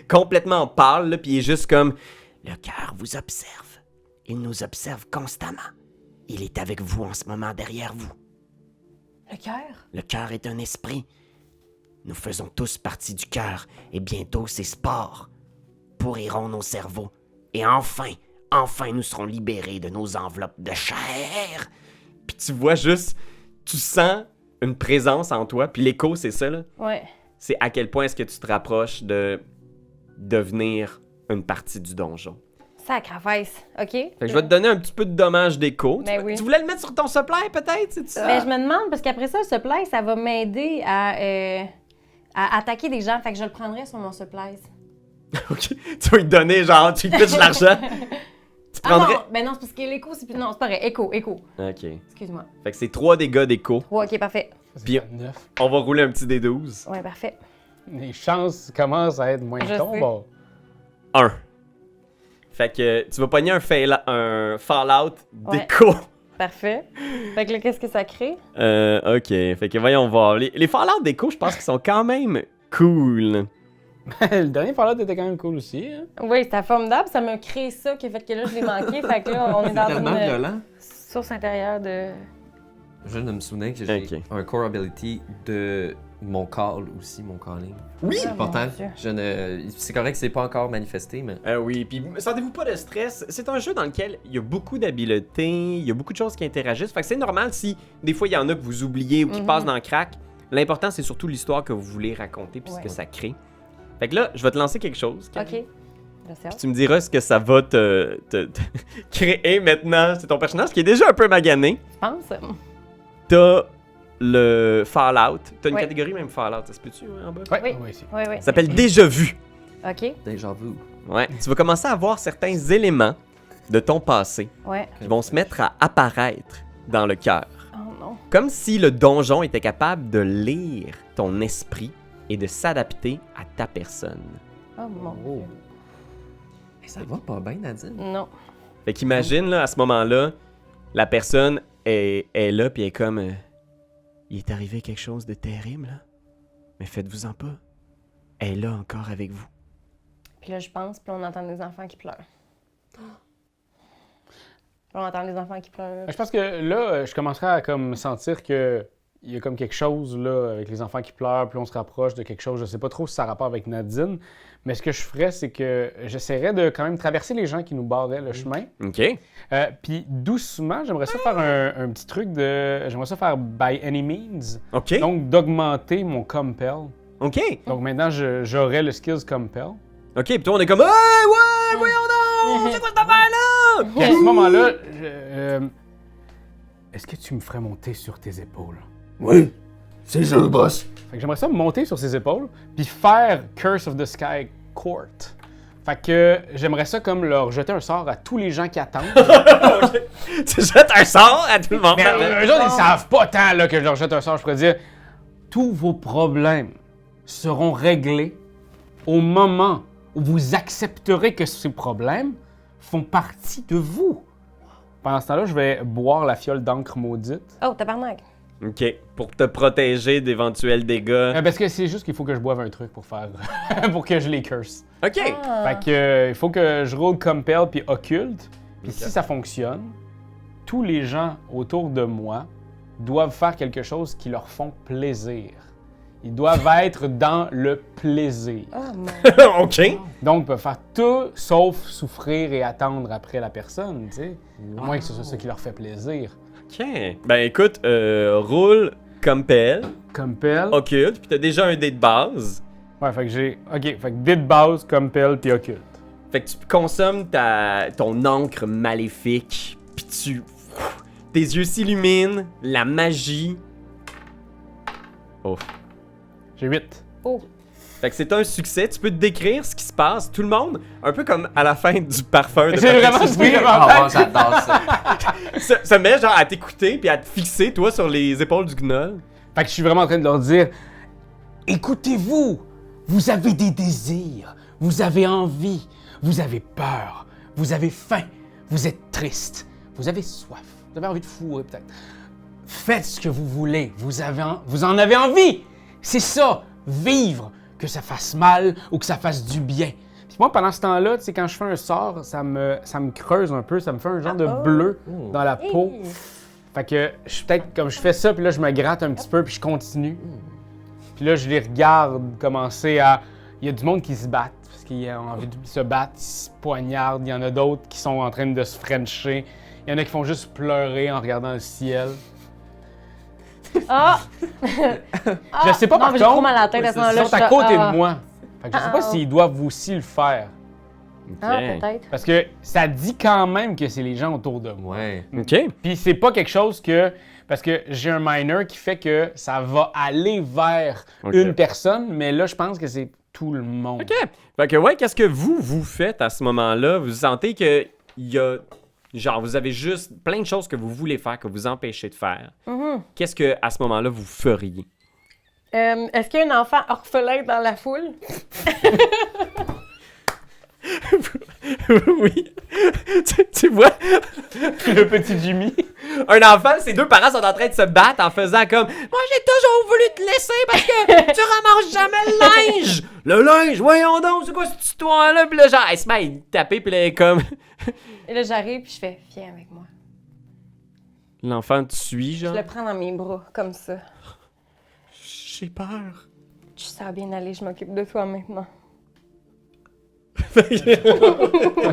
[SPEAKER 1] complètement pâles, là, puis il est juste comme... Le cœur vous observe. Il nous observe constamment. Il est avec vous en ce moment derrière vous.
[SPEAKER 4] Le cœur?
[SPEAKER 1] Le cœur est un esprit. Nous faisons tous partie du cœur, et bientôt ces spores pourriront nos cerveaux. Et enfin nous serons libérés de nos enveloppes de chair. Puis tu vois juste, tu sens une présence en toi, puis l'écho, c'est ça, là.
[SPEAKER 4] Ouais.
[SPEAKER 1] C'est à quel point est-ce que tu te rapproches de devenir une partie du donjon.
[SPEAKER 4] Sacrifice, OK?
[SPEAKER 1] Fait que je vais te donner un petit peu de dommage d'écho.
[SPEAKER 4] Ben oui.
[SPEAKER 1] Tu voulais le mettre sur ton supply, peut-être? C'est ça?
[SPEAKER 4] Mais je me demande, parce qu'après ça, le supply, ça va m'aider à attaquer des gens. Fait que je le prendrai sur mon supply.
[SPEAKER 1] OK. Tu vas lui donner, genre, tu lui pitches l'argent. Tu prendrais...
[SPEAKER 4] Ah non, ben non, c'est parce que l'écho, c'est plus... Non, c'est pas vrai. Écho.
[SPEAKER 1] OK.
[SPEAKER 4] Excuse-moi.
[SPEAKER 1] Fait que c'est 3 dégâts d'écho.
[SPEAKER 4] Ouais, OK, parfait.
[SPEAKER 1] Puis
[SPEAKER 3] 9.
[SPEAKER 1] on va rouler un petit D12.
[SPEAKER 4] Ouais, parfait.
[SPEAKER 3] Les chances commencent à être moins
[SPEAKER 4] Je
[SPEAKER 3] tombes.
[SPEAKER 1] 1. Fait que tu vas pogner un Fallout d'écho.
[SPEAKER 4] Parfait. Fait que là, qu'est-ce que ça crée?
[SPEAKER 1] OK. Fait que voyons voir. Les Fallout d'écho, je pense qu'ils sont quand même cool.
[SPEAKER 3] Le dernier Fallout était quand même cool aussi. Hein?
[SPEAKER 4] Oui, c'était formidable. Ça m'a créé ça qui a fait que là, je l'ai manqué. Fait que là, on est dans
[SPEAKER 2] Tellement
[SPEAKER 4] une
[SPEAKER 2] violent.
[SPEAKER 4] source intérieure de...
[SPEAKER 2] Je viens de me souvenir que j'ai
[SPEAKER 1] Ok.
[SPEAKER 2] un core ability de mon call aussi, mon calling.
[SPEAKER 1] Oui!
[SPEAKER 4] Ah,
[SPEAKER 2] Pourtant,
[SPEAKER 4] mon Dieu.
[SPEAKER 2] c'est correct, c'est pas encore manifesté, mais
[SPEAKER 1] Oui, puis sentez-vous pas de stress. C'est un jeu dans lequel il y a beaucoup d'habiletés, il y a beaucoup de choses qui interagissent. Fait que c'est normal si des fois il y en a que vous oubliez ou qui passent dans le crack. L'important, c'est surtout l'histoire que vous voulez raconter puis ce que ça crée. Fait que là, je vais te lancer quelque chose.
[SPEAKER 4] OK.
[SPEAKER 1] Puis tu me diras ce que ça va te créer maintenant. C'est ton personnage qui est déjà un peu magané.
[SPEAKER 4] Je pense.
[SPEAKER 1] T'as le Fallout. T'as une
[SPEAKER 4] Ouais.
[SPEAKER 1] catégorie même Fallout, ça se peut-tu en bas?
[SPEAKER 3] Ouais,
[SPEAKER 4] Oui.
[SPEAKER 3] ouais, ici.
[SPEAKER 4] Oui.
[SPEAKER 1] Ça s'appelle Déjà Vu.
[SPEAKER 4] OK.
[SPEAKER 2] déjà vu.
[SPEAKER 1] Ouais. Tu vas commencer à voir certains éléments de ton passé
[SPEAKER 4] Ouais.
[SPEAKER 1] qui vont se mettre à apparaître dans le cœur.
[SPEAKER 4] Oh non.
[SPEAKER 1] Comme si le donjon était capable de lire ton esprit et de s'adapter à ta personne.
[SPEAKER 4] Oh mon Dieu.
[SPEAKER 2] Ça va pas bien, Nadine?
[SPEAKER 4] Non.
[SPEAKER 1] Fait qu'imagine, là, à ce moment-là, la personne est là, puis elle est comme... il est arrivé quelque chose de terrible, là. Mais faites-vous-en pas. Elle est là encore avec vous.
[SPEAKER 4] Puis là, je pense, puis on entend des enfants qui pleurent. Puis on entend des enfants qui pleurent.
[SPEAKER 3] Je pense que là, je commencerai à comme sentir que il y a comme quelque chose là avec les enfants qui pleurent, puis on se rapproche de quelque chose. Je sais pas trop si ça a rapport avec Nadine, mais ce que je ferais, c'est que j'essaierais de quand même traverser les gens qui nous barraient le chemin.
[SPEAKER 1] OK.
[SPEAKER 3] Puis doucement, j'aimerais ça faire un petit truc de... J'aimerais ça faire by any means.
[SPEAKER 1] OK.
[SPEAKER 3] Donc d'augmenter mon compel.
[SPEAKER 1] OK.
[SPEAKER 3] Donc maintenant, j'aurais le skills compel.
[SPEAKER 1] OK, puis toi, on est comme... Ouais, voyons donc! C'est quoi cette affaire-là?
[SPEAKER 3] Puis à ce moment-là, est-ce que tu me ferais monter sur tes épaules?
[SPEAKER 5] Oui, c'est sûr, boss.
[SPEAKER 3] Fait que j'aimerais ça me monter sur ses épaules, puis faire Curse of the Sky Court. Fait que j'aimerais ça comme leur jeter un sort à tous les gens qui attendent.
[SPEAKER 1] Tu jettes un sort à tout le monde.
[SPEAKER 3] Mais eux autres, ils savent pas tant là, que je leur jette un sort. Je pourrais dire, tous vos problèmes seront réglés au moment où vous accepterez que ces problèmes font partie de vous. Pendant ce temps-là, je vais boire la fiole d'encre maudite.
[SPEAKER 4] Oh, tabarnak.
[SPEAKER 1] OK. Pour te protéger d'éventuels dégâts.
[SPEAKER 3] Parce que c'est juste qu'il faut que je boive un truc pour faire... pour que je les curse.
[SPEAKER 1] OK.
[SPEAKER 3] Fait que il faut que je roule Compel puis Occulte. Puis si ça fonctionne, tous les gens autour de moi doivent faire quelque chose qui leur font plaisir. Ils doivent être dans le plaisir.
[SPEAKER 4] Oh, mon...
[SPEAKER 1] OK.
[SPEAKER 3] Donc, ils peuvent faire tout sauf souffrir et attendre après la personne, tu sais. À moins que ce soit ça qui leur fait plaisir.
[SPEAKER 1] OK. Ben écoute, roule Compel,
[SPEAKER 3] Compel.
[SPEAKER 1] Occulte, puis t'as déjà un dé de base.
[SPEAKER 3] Ouais, fait que j'ai... OK, fait que dé de base, Compel puis Occulte.
[SPEAKER 1] Fait que tu consommes ton encre maléfique, puis tes yeux s'illuminent, la magie. Oh.
[SPEAKER 3] J'ai 8.
[SPEAKER 4] Oh.
[SPEAKER 1] Fait que c'est un succès. Tu peux te décrire ce qui se passe. Tout le monde, un peu comme à la fin du parfum de
[SPEAKER 3] C'est
[SPEAKER 1] Patrick
[SPEAKER 3] vraiment
[SPEAKER 1] Swayze,
[SPEAKER 2] Ah, bon, j'adore ça.
[SPEAKER 1] se met genre à t'écouter puis à te fixer, toi, sur les épaules du gnoll.
[SPEAKER 3] Fait que je suis vraiment en train de leur dire écoutez-vous, vous avez des désirs, vous avez envie, vous avez peur, vous avez faim, vous êtes triste, vous avez soif, vous avez envie de fourrer peut-être. Faites ce que vous voulez, vous en avez envie. C'est ça, vivre, que ça fasse mal ou que ça fasse du bien. Puis moi, pendant ce temps-là, tu sais, quand je fais un sort, ça me creuse un peu, ça me fait un genre de bleu dans la peau.
[SPEAKER 4] Hey.
[SPEAKER 3] Fait que je suis peut-être comme je fais ça, puis là je me gratte un petit peu, puis je continue. Puis là je les regarde commencer à. Il y a du monde qui se battent, parce qu'ils ont envie de se battre, ils se poignardent. Il y en a d'autres qui sont en train de se frencher. Il y en a qui font juste pleurer en regardant le ciel.
[SPEAKER 4] Ah!
[SPEAKER 3] Je sais pas
[SPEAKER 4] non,
[SPEAKER 3] par
[SPEAKER 4] mais j'ai trop
[SPEAKER 3] contre.
[SPEAKER 4] mal à la tête à ce
[SPEAKER 3] Ils
[SPEAKER 4] moment-là.
[SPEAKER 3] sont à côté de moi. Fait que je sais pas s'ils doivent aussi le faire.
[SPEAKER 4] Ah, peut-être.
[SPEAKER 3] Parce que ça dit quand même que c'est les gens autour de moi.
[SPEAKER 2] Ouais.
[SPEAKER 1] OK.
[SPEAKER 3] Puis c'est pas quelque chose que... Parce que j'ai un minor qui fait que ça va aller vers une personne, mais là, je pense que c'est tout le monde.
[SPEAKER 1] OK. Fait que ouais, qu'est-ce que vous faites à ce moment-là? Vous sentez que il y a... Genre, vous avez juste plein de choses que vous voulez faire, que vous empêchez de faire. Qu'est-ce que à ce moment-là, vous feriez?
[SPEAKER 4] Est-ce qu'il y a un enfant orphelin dans la foule?
[SPEAKER 1] Oui. tu vois,
[SPEAKER 3] Le petit Jimmy.
[SPEAKER 1] un enfant, ses deux parents sont en train de se battre en faisant comme « Moi, j'ai toujours voulu te laisser parce que tu ramasses jamais le linge! » Le linge, voyons donc, c'est quoi cette histoire-là? Puis là, genre, elle se met à y taper, puis là, elle est comme...
[SPEAKER 4] Et là, j'arrive puis je fais « Viens avec moi.
[SPEAKER 1] L'enfant te suit, »
[SPEAKER 4] Je
[SPEAKER 1] genre.
[SPEAKER 4] le prends dans mes bras, comme ça.
[SPEAKER 1] J'ai peur.
[SPEAKER 4] Tu sais bien aller, je m'occupe de toi maintenant.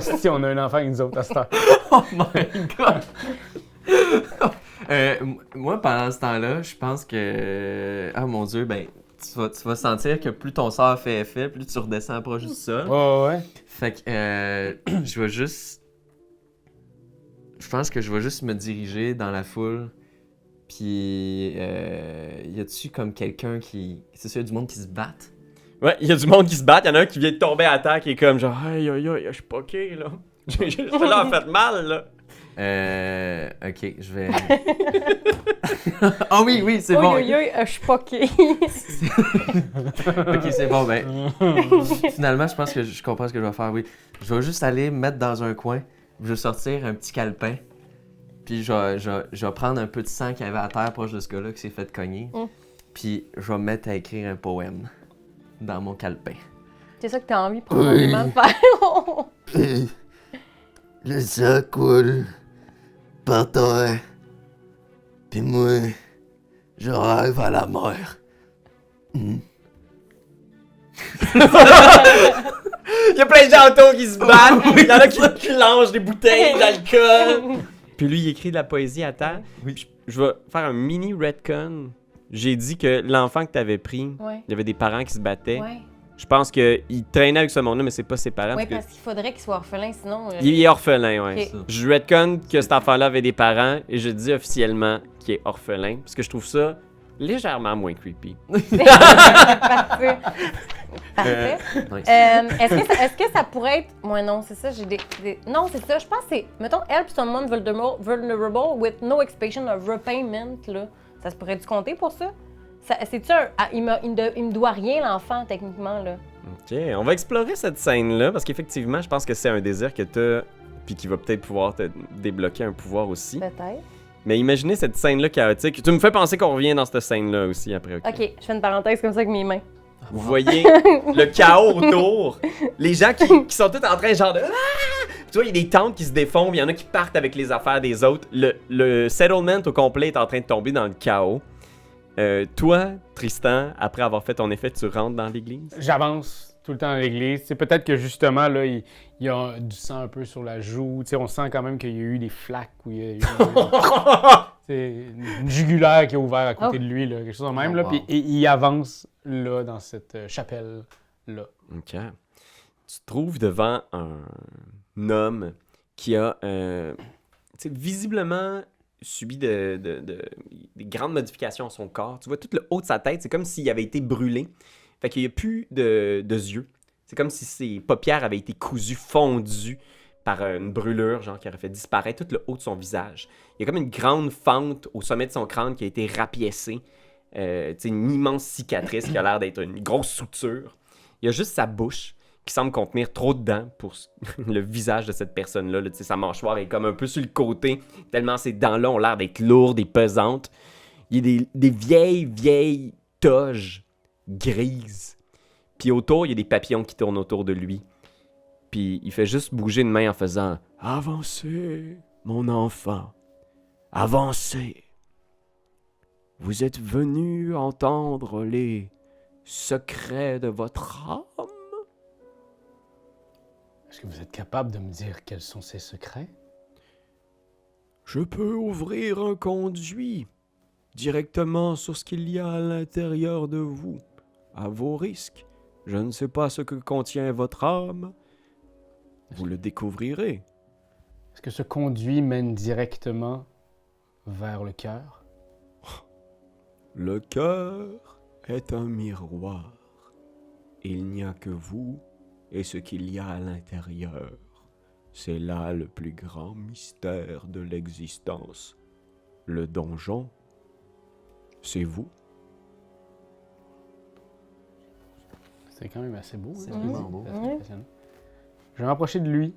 [SPEAKER 3] Si on a un enfant avec nous autres à cette heure.
[SPEAKER 2] Oh my god! Moi, pendant ce temps-là, je pense que... Ah mon Dieu, ben, tu vas sentir que plus ton sort fait effet, plus tu redescends proche du sol.
[SPEAKER 3] Ouais.
[SPEAKER 2] Fait que je vais juste... Je pense que je vais juste me diriger dans la foule. Puis, y a-tu comme quelqu'un qui... C'est sûr, y a du monde qui se batte?
[SPEAKER 1] Ouais, il y a du monde qui se bat, il y en a un qui vient de tomber à terre qui est comme genre « Aïe, aïe, aïe, je suis poqué, là. Je leur fait mal, là. »
[SPEAKER 2] Ok, je vais... Ah oui, c'est bon.
[SPEAKER 4] Je suis poquée.
[SPEAKER 2] Ok, c'est bon, ben... Finalement, je pense que je comprends ce que je vais faire, oui. Je vais juste aller me mettre dans un coin, je vais sortir un petit calepin, puis je vais prendre un peu de sang qu'il y avait à terre proche de ce gars-là qui s'est fait cogner, puis je vais me mettre à écrire un poème dans mon calepin.
[SPEAKER 4] C'est ça que t'as envie probablement de faire.
[SPEAKER 5] Le sang coule par terre. Puis moi, je rêve à la mer.
[SPEAKER 1] Il y a plein de gens autour qui se battent, il y en a qui lancent des bouteilles d'alcool. Puis lui, il écrit de la poésie à terre. Oui. Je vais faire un mini retcon. J'ai dit que l'enfant que t'avais pris,
[SPEAKER 4] Ouais.
[SPEAKER 1] il y avait des parents qui se battaient.
[SPEAKER 4] Ouais.
[SPEAKER 1] Je pense qu'il traînait avec ce monde-là, mais c'est pas ses parents.
[SPEAKER 4] Oui,
[SPEAKER 1] parce que
[SPEAKER 4] parce qu'il faudrait qu'il soit orphelin, sinon...
[SPEAKER 1] il est orphelin, ouais.
[SPEAKER 4] Ok.
[SPEAKER 1] Je retconne que cet enfant-là avait des parents et je dis officiellement qu'il est orphelin parce que je trouve ça légèrement moins creepy.
[SPEAKER 4] Parfait. Parfait.
[SPEAKER 2] Nice.
[SPEAKER 4] Est-ce que ça pourrait être... Moi, non, c'est ça, j'ai des... Non, c'est ça, je pense que c'est... Mettons, help someone vulnerable with no expectation of repayment, là. Ça se pourrait-tu compter pour ça? C'est-tu il me doit rien, l'enfant, techniquement, là.
[SPEAKER 1] Ok, on va explorer cette scène-là, parce qu'effectivement, je pense que c'est un désir que t'as, puis qui va peut-être pouvoir te débloquer un pouvoir aussi.
[SPEAKER 4] Peut-être.
[SPEAKER 1] Mais imaginez cette scène-là chaotique. Tu me fais penser qu'on revient dans cette scène-là aussi après, ok?
[SPEAKER 4] Ok, je fais une parenthèse comme ça avec mes mains.
[SPEAKER 1] Vous voyez le chaos autour. Les gens qui sont tous en train genre de... Ah! Tu vois, il y a des tentes qui se défont, il y en a qui partent avec les affaires des autres. Le settlement au complet est en train de tomber dans le chaos. Toi, Tristan, après avoir fait ton effet, tu rentres dans l'église?
[SPEAKER 3] J'avance tout le temps dans l'église. C'est peut-être que justement, là, il y a du sang un peu sur la joue. T'sais, on sent quand même qu'il y a eu des flaques ou il y a eu une jugulaire qui a ouvert à côté de lui, là, quelque chose de même. Là,
[SPEAKER 2] wow.
[SPEAKER 3] puis il avance là, dans cette chapelle-là.
[SPEAKER 1] Ok. Tu te trouves devant un homme qui a visiblement subi des grandes modifications à son corps. Tu vois tout le haut de sa tête, c'est comme s'il avait été brûlé. Fait qu'il n'y a plus de yeux. C'est comme si ses paupières avaient été cousues, fondues par une brûlure, genre qui aurait fait disparaître tout le haut de son visage. Il y a comme une grande fente au sommet de son crâne qui a été rapiécée. Une immense cicatrice qui a l'air d'être une grosse suture. Il y a juste sa bouche qui semble contenir trop de dents pour le visage de cette personne-là. Là, sa mâchoire est comme un peu sur le côté, tellement ces dents-là ont l'air d'être lourdes et pesantes. Il y a des vieilles toges grises. Puis autour, il y a des papillons qui tournent autour de lui. Puis il fait juste bouger une main en faisant « Avancez, mon enfant, avancez. Vous êtes venu entendre les secrets de votre âme? »
[SPEAKER 3] Est-ce que vous êtes capable de me dire quels sont ces secrets?
[SPEAKER 1] Je peux ouvrir un conduit directement sur ce qu'il y a à l'intérieur de vous, à vos risques. Je ne sais pas ce que contient votre âme. Vous le découvrirez.
[SPEAKER 3] Est-ce que ce conduit mène directement vers le cœur?
[SPEAKER 1] Le cœur est un miroir. Il n'y a que vous et ce qu'il y a à l'intérieur. C'est là le plus grand mystère de l'existence. Le donjon, c'est vous.
[SPEAKER 3] C'est quand même assez beau.
[SPEAKER 2] C'est
[SPEAKER 3] hein?
[SPEAKER 2] vraiment beau.
[SPEAKER 3] C'est assez impressionnant. Je vais m'approcher de lui,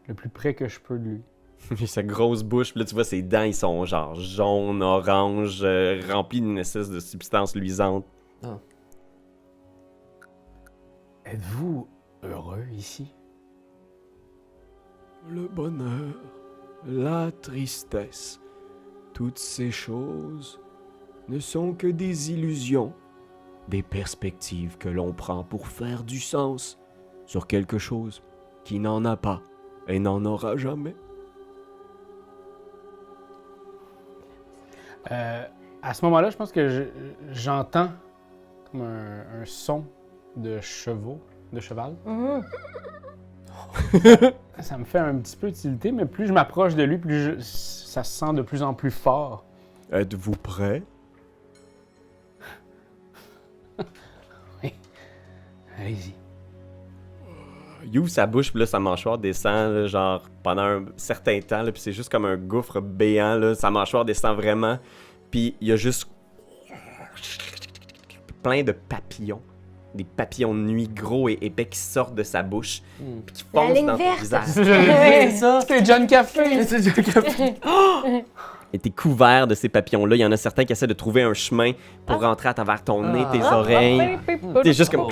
[SPEAKER 3] le plus près que je peux de lui.
[SPEAKER 1] Puis sa grosse bouche, puis là tu vois ses dents, ils sont genre jaunes, orange, remplis d'une espèce de substance luisante.
[SPEAKER 3] Êtes-vous heureux ici?
[SPEAKER 1] Le bonheur, la tristesse, toutes ces choses ne sont que des illusions, des perspectives que l'on prend pour faire du sens sur quelque chose qui n'en a pas et n'en aura jamais.
[SPEAKER 3] À ce moment-là, je pense que j'entends comme un son de cheval.
[SPEAKER 4] Mhm.
[SPEAKER 3] Ça me fait un petit peu tilter, mais plus je m'approche de lui, plus ça se sent de plus en plus fort.
[SPEAKER 1] Êtes-vous prêt?
[SPEAKER 3] Oui. Allez-y.
[SPEAKER 1] Il ouvre sa bouche, puis là, sa mâchoire descend, là, genre, pendant un certain temps, là, puis c'est juste comme un gouffre béant, là, sa mâchoire descend vraiment, puis il y a juste plein de papillons, des papillons de nuit gros et épais qui sortent de sa bouche, puis qui
[SPEAKER 4] La
[SPEAKER 1] foncent
[SPEAKER 4] ligne
[SPEAKER 1] dans ton
[SPEAKER 4] verte.
[SPEAKER 1] visage.
[SPEAKER 3] C'est ça! C'est John Café!
[SPEAKER 1] Et t'es couvert de ces papillons-là, il y en a certains qui essaient de trouver un chemin pour rentrer à travers ton nez, tes oreilles. T'es juste comme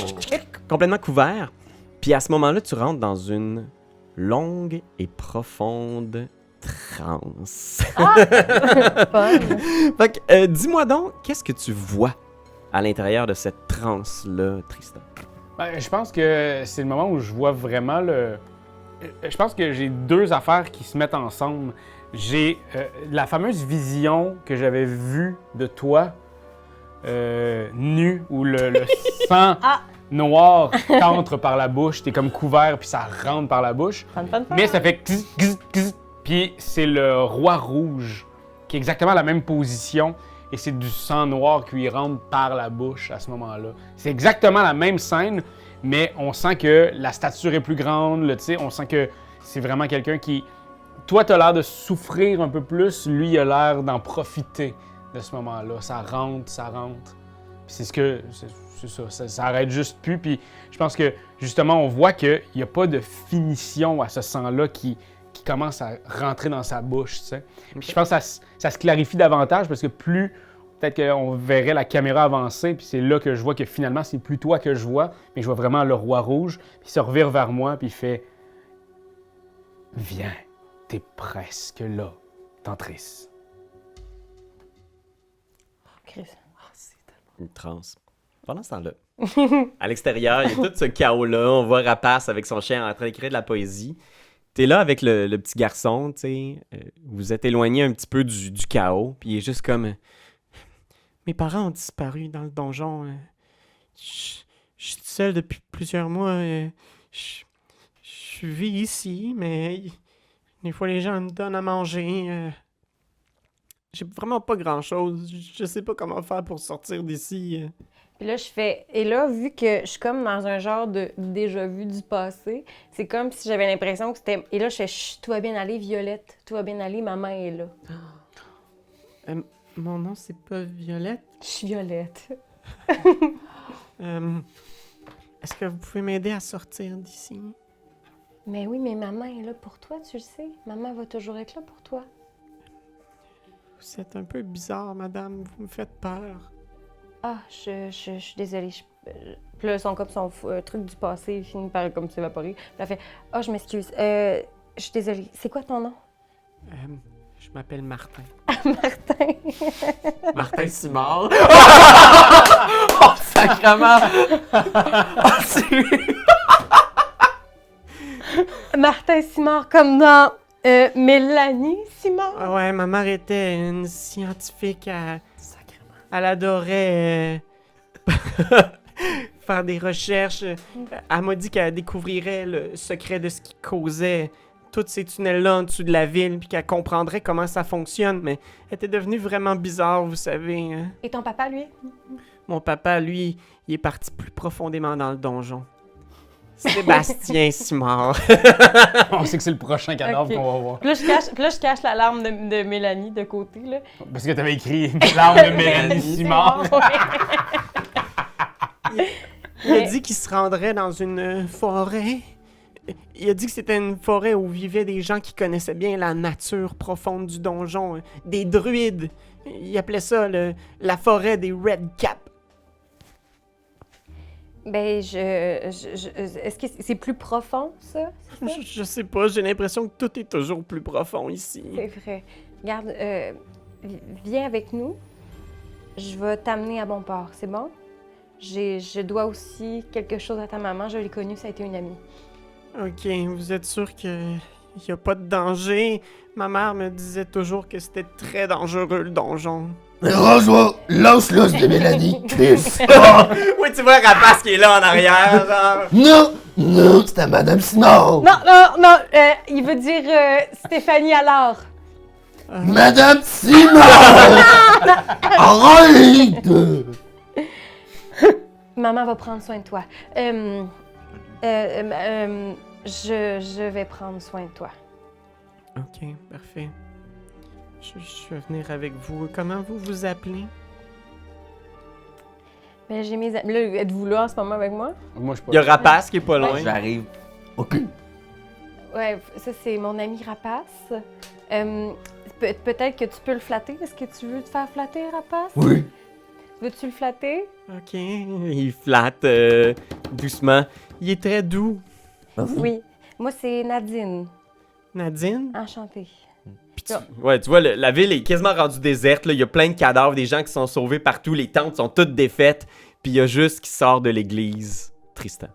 [SPEAKER 1] complètement couvert. Puis à ce moment-là, tu rentres dans une longue et profonde transe.
[SPEAKER 4] Fun.
[SPEAKER 1] Fait que, dis-moi donc, qu'est-ce que tu vois à l'intérieur de cette transe-là, Tristan?
[SPEAKER 3] Ben, je pense que c'est le moment où je vois vraiment le... Je pense que j'ai deux affaires qui se mettent ensemble. J'ai la fameuse vision que j'avais vue de toi, nu, où le sang noir qu'entre par la bouche. T'es comme couvert, puis ça rentre par la bouche.
[SPEAKER 4] Fun, fun, fun.
[SPEAKER 3] Mais ça fait gz, gz, gz. Puis c'est le roi rouge, qui est exactement à la même position. Et c'est du sang noir qui lui rentre par la bouche à ce moment-là. C'est exactement la même scène, mais on sent que la stature est plus grande. Là, on sent que c'est vraiment quelqu'un qui... Toi, t'as l'air de souffrir un peu plus. Lui, il a l'air d'en profiter de ce moment-là. Ça rentre, ça rentre. c'est ce que. C'est ça, ça arrête juste plus. Puis je pense que, justement, on voit qu'il n'y a pas de finition à ce sang-là qui commence à rentrer dans sa bouche, tu sais. Puis je pense que ça se clarifie davantage parce que plus. Peut-être qu'on verrait la caméra avancer, puis c'est là que je vois que finalement, c'est plus toi que je vois, mais je vois vraiment le roi rouge, puis il se revire vers moi, puis il fait « Viens, t'es presque là, Tantris. »
[SPEAKER 4] Chris.
[SPEAKER 1] Une transe. Pendant ce temps-là, à l'extérieur, il y a tout ce chaos-là. On voit Rapace avec son chien en train d'écrire de la poésie. T'es là avec le petit garçon, tu sais. Vous êtes éloigné un petit peu du chaos, puis il est juste comme... Mes parents ont disparu dans le donjon. Je suis seul depuis plusieurs mois. Je vis ici, mais des fois les gens me donnent à manger. J'ai vraiment pas grand-chose. Je sais pas comment faire pour sortir d'ici.
[SPEAKER 4] Puis là, je fais. Et là, vu que je suis comme dans un genre de déjà-vu du passé, c'est comme si j'avais l'impression que c'était. Et là, je fais chut, tout va bien aller, Violette. Tout va bien aller, maman est là.
[SPEAKER 1] Mon nom, c'est pas Violette.
[SPEAKER 4] Je suis Violette.
[SPEAKER 1] Est-ce que vous pouvez m'aider à sortir d'ici?
[SPEAKER 4] Mais oui, mais maman est là pour toi, tu le sais. Maman va toujours être là pour toi.
[SPEAKER 1] Vous êtes un peu bizarre, madame. Vous me faites peur.
[SPEAKER 4] Ah, je suis désolée. Puis là, comme son truc du passé finit par comme s'évaporer. Puis elle fait « Ah, je m'excuse. Je suis désolée. C'est quoi ton nom? »
[SPEAKER 1] Je m'appelle Martin.
[SPEAKER 4] Martin.
[SPEAKER 2] Martin Simard. Oh, sacrement! Oh, c'est...
[SPEAKER 4] Martin Simard, comme dans Mélanie Simard.
[SPEAKER 1] Ah ouais, ma mère était une scientifique. Elle adorait faire des recherches. Elle m'a dit qu'elle découvrirait le secret de ce qui causait tous ces tunnels-là en dessous de la ville, puis qu'elle comprendrait comment ça fonctionne, mais elle était devenue vraiment bizarre, vous savez. Hein.
[SPEAKER 4] Et ton papa, lui?
[SPEAKER 1] Mon papa, lui, il est parti plus profondément dans le donjon. Sébastien Simard.
[SPEAKER 3] On sait que c'est le prochain cadavre
[SPEAKER 4] Ok.
[SPEAKER 3] qu'on va voir.
[SPEAKER 4] Puis là, je cache l'alarme de Mélanie de côté, là.
[SPEAKER 3] Parce que t'avais écrit l'arme de Mélanie Simard.
[SPEAKER 1] Il a dit qu'il se rendrait dans une forêt. Il a dit que c'était une forêt où vivaient des gens qui connaissaient bien la nature profonde du donjon. Des druides. Il appelait ça la forêt des Red Cap.
[SPEAKER 4] Ben, est-ce que c'est plus profond, ça?
[SPEAKER 1] Je sais pas, j'ai l'impression que tout est toujours plus profond ici.
[SPEAKER 4] C'est vrai. Regarde, viens avec nous. Je vais t'amener à bon port, c'est bon? Je dois aussi quelque chose à ta maman. Je l'ai connue, ça a été une amie.
[SPEAKER 1] Ok, vous êtes sûr qu'il n'y a pas de danger? Ma mère me disait toujours que c'était très dangereux, le donjon.
[SPEAKER 5] Rose-moi, lance l'os de Mélanie, Chris.
[SPEAKER 1] Oui, tu vois Rapace qui est là en arrière, genre.
[SPEAKER 5] Non, c'est à Madame Simard.
[SPEAKER 4] Non, il veut dire Stéphanie alors.
[SPEAKER 5] Madame Simard! Arrête!
[SPEAKER 4] Maman va prendre soin de toi. Je vais prendre soin de toi.
[SPEAKER 1] Ok, parfait. Je vais venir avec vous. Comment vous vous appelez?
[SPEAKER 4] Ben, j'ai mes amis. Là, êtes-vous là en ce moment avec moi?
[SPEAKER 3] Moi, je suis pas.
[SPEAKER 1] Il y a Rapace qui est pas loin.
[SPEAKER 2] J'arrive.
[SPEAKER 5] Ok.
[SPEAKER 4] Ouais, ça, c'est mon ami Rapace. Peut-être que tu peux le flatter. Est-ce que tu veux te faire flatter, Rapace?
[SPEAKER 5] Oui.
[SPEAKER 4] Veux-tu le flatter?
[SPEAKER 1] Ok, il flatte doucement. Il est très doux.
[SPEAKER 4] Oui. Moi, c'est Nadine.
[SPEAKER 1] Nadine?
[SPEAKER 4] Enchantée.
[SPEAKER 1] Ouais, tu vois, la ville est quasiment rendue déserte. Là. Il y a plein de cadavres, des gens qui sont sauvés partout. Les tentes sont toutes défaites. Puis il y a juste qui sort de l'église. Tristan.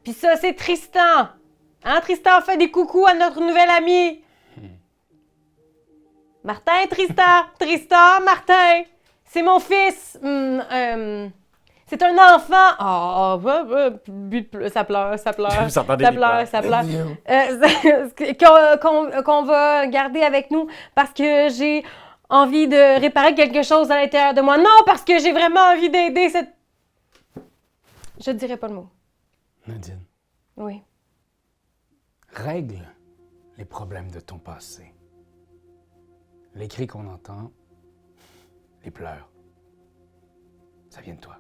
[SPEAKER 4] Puis ça, c'est Tristan! Hein, Tristan, fait des coucous à notre nouvel ami! Martin, Tristan! Tristan, Martin! C'est mon fils! C'est un enfant! Oh, ça pleure.
[SPEAKER 1] Vous entendez
[SPEAKER 4] Ça
[SPEAKER 1] des
[SPEAKER 4] pleure,
[SPEAKER 1] pleurs.
[SPEAKER 4] ça pleure. Qu'on va garder avec nous parce que j'ai envie de réparer quelque chose à l'intérieur de moi. Non, parce que j'ai vraiment envie d'aider cette... Je dirais pas le mot.
[SPEAKER 3] Nadine,
[SPEAKER 4] Oui.
[SPEAKER 3] règle les problèmes de ton passé. Les cris qu'on entend, les pleurs. Ça vient de toi.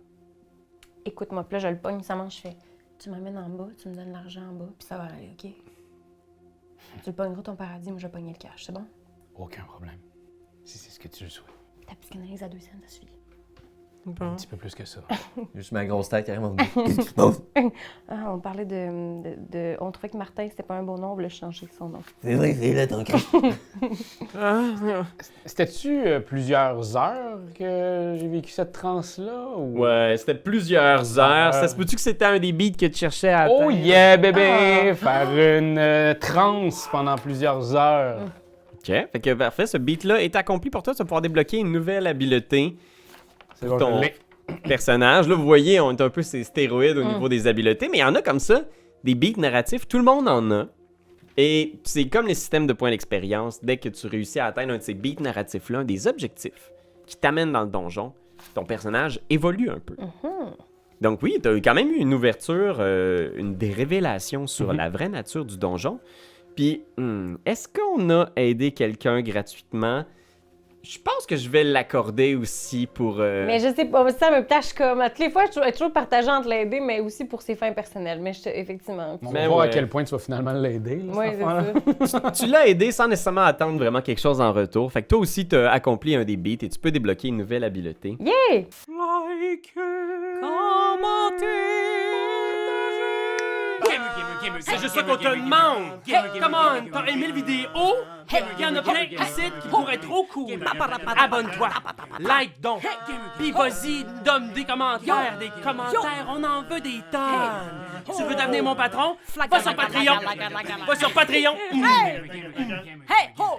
[SPEAKER 4] Écoute-moi, puis là, je le pogne, ça mange, je fais, tu m'amènes en bas, tu me donnes l'argent en bas, puis ça va aller, OK? Tu le pogneras ton paradis, moi, je vais pogner le cash, c'est bon?
[SPEAKER 3] Aucun problème. Si c'est ce que tu le souhaites.
[SPEAKER 4] Ta psychanalyse à 2 cents, ça suffit.
[SPEAKER 3] Un petit peu plus que ça.
[SPEAKER 2] Juste ma grosse tête carrément.
[SPEAKER 5] Qu'est-ce qui se passe?
[SPEAKER 4] Ah, on parlait on trouvait que Martin, c'était pas un bon nom, on voulait changer son nom.
[SPEAKER 5] C'est vrai, c'est là ton cri.
[SPEAKER 3] C'était-tu plusieurs heures que j'ai vécu cette transe-là? Ou...
[SPEAKER 1] Ouais, c'était plusieurs heures. Ça se peut-tu que c'était un des beats que tu cherchais à atteindre?
[SPEAKER 3] Oh yeah, bébé! Faire une transe pendant plusieurs heures.
[SPEAKER 1] OK, fait que parfait, ce beat-là est accompli pour toi. Tu vas pouvoir débloquer une nouvelle habileté.
[SPEAKER 3] C'est bon,
[SPEAKER 1] Ton
[SPEAKER 3] je l'ai.
[SPEAKER 1] personnage. Là, vous voyez, on est un peu ces stéroïdes au niveau des habiletés, mais il y en a comme ça, des beats narratifs, tout le monde en a. Et c'est comme les systèmes de points d'expérience, dès que tu réussis à atteindre un de ces beats narratifs-là, des objectifs qui t'amènent dans le donjon, ton personnage évolue un peu. Donc oui, tu as quand même eu une ouverture, des révélations sur la vraie nature du donjon. Puis, est-ce qu'on a aidé quelqu'un gratuitement? Je pense que je vais l'accorder aussi pour...
[SPEAKER 4] Mais je sais pas, ça me tâche comme. À toutes les fois, je suis toujours partagée entre l'aider, mais aussi pour ses fins personnelles. Mais effectivement.
[SPEAKER 3] On
[SPEAKER 1] Mais
[SPEAKER 3] va voir
[SPEAKER 1] ouais.
[SPEAKER 3] à quel point tu vas finalement l'aider. Là,
[SPEAKER 4] Oui,
[SPEAKER 3] cette
[SPEAKER 4] c'est
[SPEAKER 3] affaire-là.
[SPEAKER 4] ça.
[SPEAKER 1] Tu l'as aidé sans nécessairement attendre vraiment quelque chose en retour. Fait que toi aussi, tu as accompli un des beats et tu peux débloquer une nouvelle habileté.
[SPEAKER 4] Yeah!
[SPEAKER 6] C'est juste ça qu'on te demande! Hey, come on! T'as aimé le vidéo? Il y en a plein ici qui pourraient être trop cool! Abonne-toi! Like donc! Puis vas-y, donne des commentaires! Des commentaires, on en veut des tonnes! Tu veux devenir mon patron? Va sur Patreon! Va sur Patreon!
[SPEAKER 7] Hey, ho!